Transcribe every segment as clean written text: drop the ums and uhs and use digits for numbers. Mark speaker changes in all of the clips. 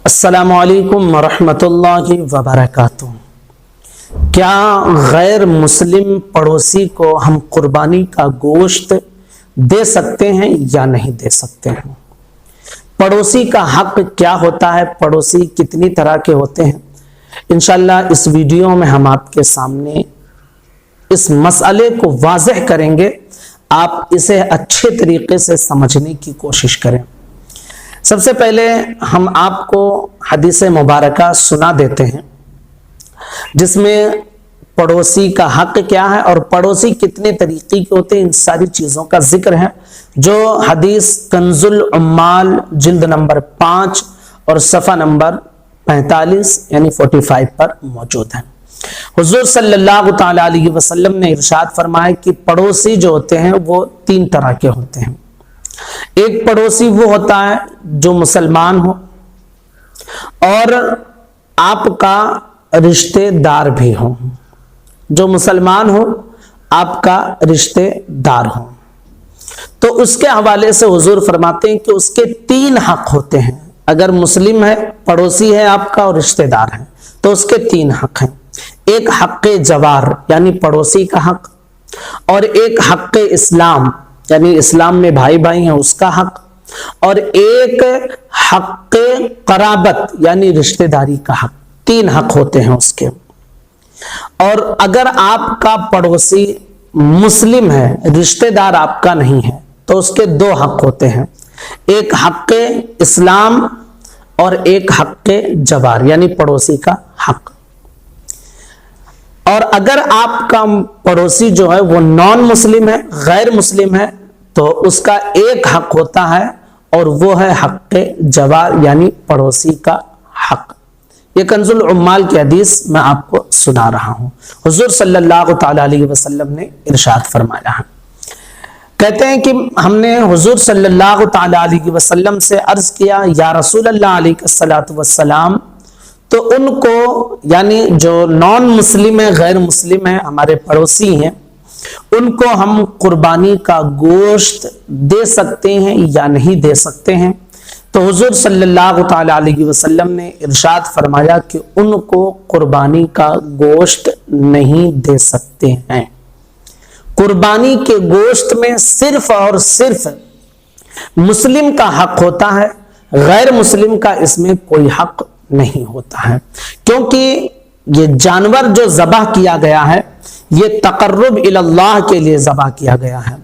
Speaker 1: السلام علیکم ورحمۃ اللہ وبرکاتہ۔ کیا غیر مسلم پڑوسی کو ہم قربانی کا گوشت دے سکتے ہیں یا نہیں دے سکتے ہیں؟ پڑوسی کا حق کیا ہوتا ہے؟ پڑوسی کتنی طرح کے ہوتے ہیں؟ انشاءاللہ اس ویڈیو میں ہم آپ کے سامنے اس مسئلے کو واضح کریں گے، آپ اسے اچھے طریقے سے سمجھنے کی کوشش کریں۔ سب سے پہلے ہم آپ کو حدیث مبارکہ سنا دیتے ہیں جس میں پڑوسی کا حق کیا ہے اور پڑوسی کتنے طریقے کے ہوتے ہیں، ان ساری چیزوں کا ذکر ہے، جو حدیث کنز العمال جلد نمبر 5 اور صفحہ نمبر 45 یعنی 45 پر موجود ہے۔ حضور صلی اللہ تعالی علیہ وسلم نے ارشاد فرمایا کہ پڑوسی جو ہوتے ہیں وہ 3 طرح کے ہوتے ہیں۔ ایک پڑوسی وہ ہوتا ہے جو مسلمان ہو اور آپ کا رشتے دار بھی ہو، جو مسلمان ہو آپ کا رشتے دار ہو، تو اس کے حوالے سے حضور فرماتے ہیں کہ اس کے 3 حق ہوتے ہیں۔ اگر مسلم ہے، پڑوسی ہے آپ کا اور رشتے دار ہے تو اس کے 3 حق ہیں۔ ایک حق جوار یعنی پڑوسی کا حق، اور ایک حق اسلام یعنی اسلام میں بھائی بھائی ہیں اس کا حق، اور ایک حق قرابت یعنی رشتہ داری کا حق۔ 3 حق ہوتے ہیں اس کے۔ اور اگر آپ کا پڑوسی مسلم ہے، رشتہ دار آپ کا نہیں ہے، تو اس کے 2 حق ہوتے ہیں، ایک حق اسلام اور ایک حق جوار یعنی پڑوسی کا حق۔ اور اگر آپ کا پڑوسی جو ہے وہ نان مسلم ہے، غیر مسلم ہے، تو اس کا ایک حق ہوتا ہے اور وہ ہے حق جوار یعنی پڑوسی کا حق۔ یہ کنز العمال کی حدیث میں آپ کو سنا رہا ہوں۔ حضور صلی اللہ تعالی علیہ وسلم نے ارشاد فرمایا ہے، کہتے ہیں کہ ہم نے حضور صلی اللہ تعالی علیہ وسلم سے عرض کیا، یا رسول اللہ علیہ الصلوۃ والسلام، تو ان کو یعنی جو نان مسلم ہے، غیر مسلم ہے، ہمارے پڑوسی ہیں، ان کو ہم قربانی کا گوشت دے سکتے ہیں یا نہیں دے سکتے ہیں؟ تو حضور صلی اللہ تعالی علیہ وسلم نے ارشاد فرمایا کہ ان کو قربانی کا گوشت نہیں دے سکتے ہیں۔ قربانی کے گوشت میں صرف اور صرف مسلم کا حق ہوتا ہے، غیر مسلم کا اس میں کوئی حق نہیں ہوتا ہے، کیونکہ یہ جانور جو ذبح کیا گیا ہے یہ تقرب اللہ کے لیے ذبح کیا گیا ہے،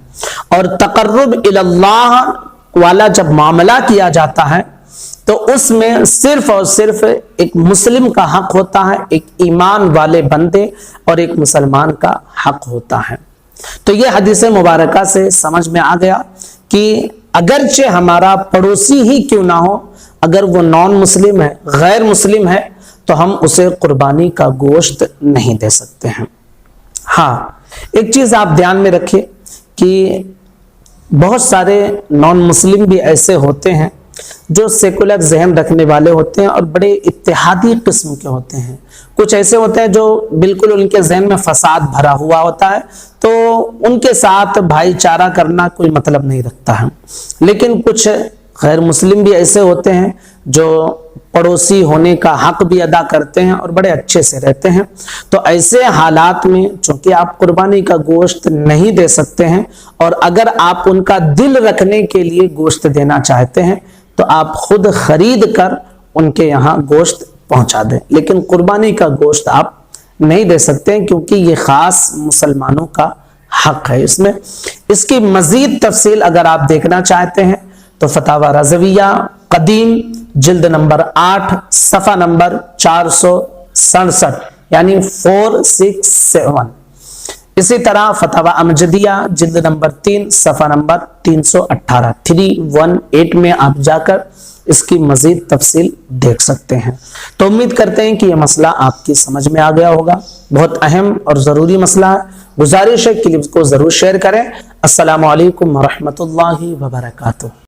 Speaker 1: اور تقرب اللہ والا جب معاملہ کیا جاتا ہے تو اس میں صرف اور صرف ایک مسلم کا حق ہوتا ہے، ایک ایمان والے بندے اور ایک مسلمان کا حق ہوتا ہے۔ تو یہ حدیث مبارکہ سے سمجھ میں آ گیا کہ اگرچہ ہمارا پڑوسی ہی کیوں نہ ہو، اگر وہ نان مسلم ہے، غیر مسلم ہے، تو ہم اسے قربانی کا گوشت نہیں دے سکتے ہیں۔ ہاں، ایک چیز آپ دھیان میں رکھیں کہ بہت سارے نان مسلم بھی ایسے ہوتے ہیں جو سیکولر ذہن رکھنے والے ہوتے ہیں اور بڑے اتحادی قسم کے ہوتے ہیں۔ کچھ ایسے ہوتے ہیں جو بالکل ان کے ذہن میں فساد بھرا ہوا ہوتا ہے، تو ان کے ساتھ بھائی چارہ کرنا کوئی مطلب نہیں رکھتا ہے۔ لیکن کچھ غیر مسلم بھی ایسے ہوتے ہیں جو پڑوسی ہونے کا حق بھی ادا کرتے ہیں اور بڑے اچھے سے رہتے ہیں۔ تو ایسے حالات میں چونکہ آپ قربانی کا گوشت نہیں دے سکتے ہیں، اور اگر آپ ان کا دل رکھنے کے لیے گوشت دینا چاہتے ہیں تو آپ خود خرید کر ان کے یہاں گوشت پہنچا دیں، لیکن قربانی کا گوشت آپ نہیں دے سکتے ہیں، کیونکہ یہ خاص مسلمانوں کا حق ہے۔ اس کی مزید تفصیل اگر آپ دیکھنا چاہتے ہیں تو فتاوی رضویہ قدیم جلد نمبر 8 صفحہ نمبر 467 یعنی 467، اسی طرح فتاوی امجدیہ جلد نمبر 3 صفحہ نمبر 318 318 میں آپ جا کر اس کی مزید تفصیل دیکھ سکتے ہیں۔ تو امید کرتے ہیں کہ یہ مسئلہ آپ کی سمجھ میں آ گیا ہوگا، بہت اہم اور ضروری مسئلہ ہے۔ گزارش ہے کہ کو ضرور شیئر کریں۔ السلام علیکم ورحمۃ اللہ وبرکاتہ۔